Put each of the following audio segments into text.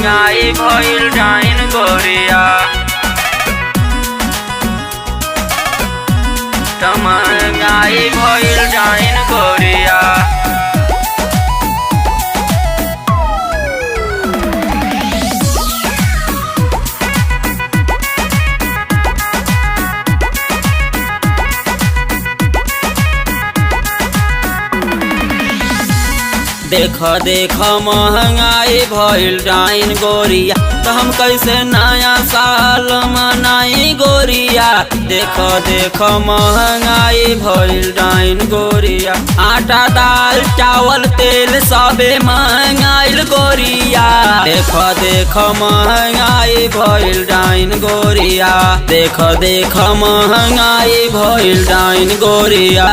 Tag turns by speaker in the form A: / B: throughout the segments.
A: महंगाई भइल डाइन गोरिया, महंगाई भइल डाइन गोरिया। देख देख महंगाई भइल डाइन गोरिया, तो हम कैसे नया साल मनाई गोरिया। देख देख महंगाई भइल डाइन गोरिया, आटा दाल चावल तेल सबे महंगाइल गोरिया। देख देख महंगाई भइल डाइन गोरिया, देख देख महंगाई भइल डाइन गोरिया।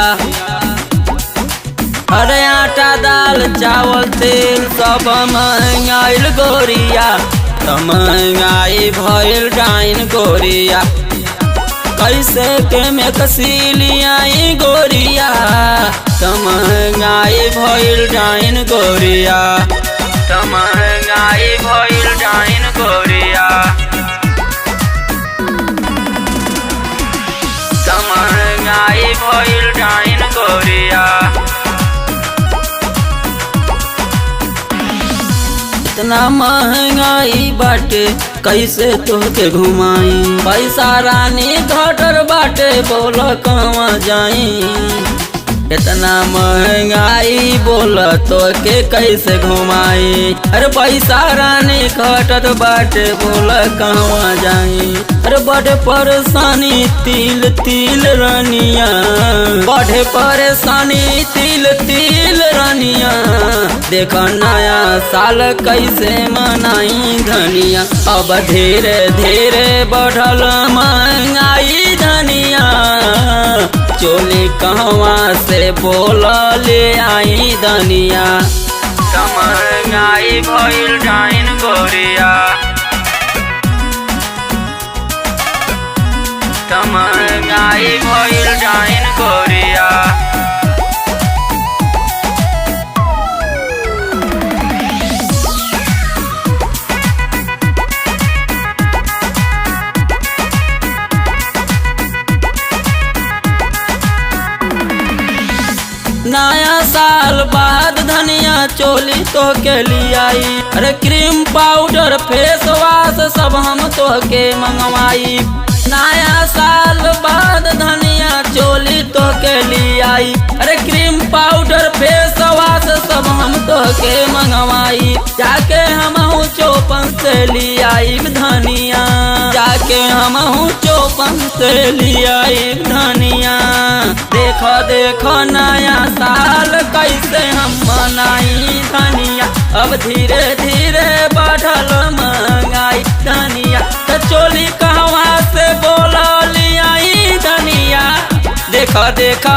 A: अरे आटा दाल चावल तेल सब महंगाइल गोरिया, तो महंगाई भइल डाइन गोरिया। कैसे के में कसीलियाई गोरिया, तो महंगाई भइल डाइन गोरिया, तो महंगाई भइल डाइन गोरिया, तो महंगाई भइल डाइन गोरिया। इतना महंगाई बाटे कैसे तोहके घुमाई, पैसा रानी घटर बाटे बोल कहवा जाई। इतना महंगाई बोल तोके कैसे घुमाई, अरे पैसा रानी घटत बाटे बोल कहवा जाई। अरे बड़े परेशानी तिल तिल रनिया, बड़े परेशानी तिल तिल रनिया। देख नया साल कैसे मनाई धनिया, अब धीरे धीरे बढ़ल महंगाई धनिया। चोली कहवा से बोल ले आई धनिया, महंगाई भइल डाइन गोरिया, महंगाई भइल डाइन गोरिया। नया साल बाद धनिया चोली तो के लियाई, अरे क्रीम पाउडर फेस वाश सब हम तो के मंगवाई। नया साल बाद धनिया चोली तो के लियाई, अरे क्रीम पाउडर फेस वाश सब हम तो के मंगवाई। जाके हम चौपन से लियाई धनिया, जाके हम चौपन से लियाई धनिया। देखो देखो नया साल कैसे हम मनाई धनिया, अब धीरे धीरे बढ़ल महंगाई धनिया। तो चोली कहवा से बोल लियाई धनिया, देखो देखो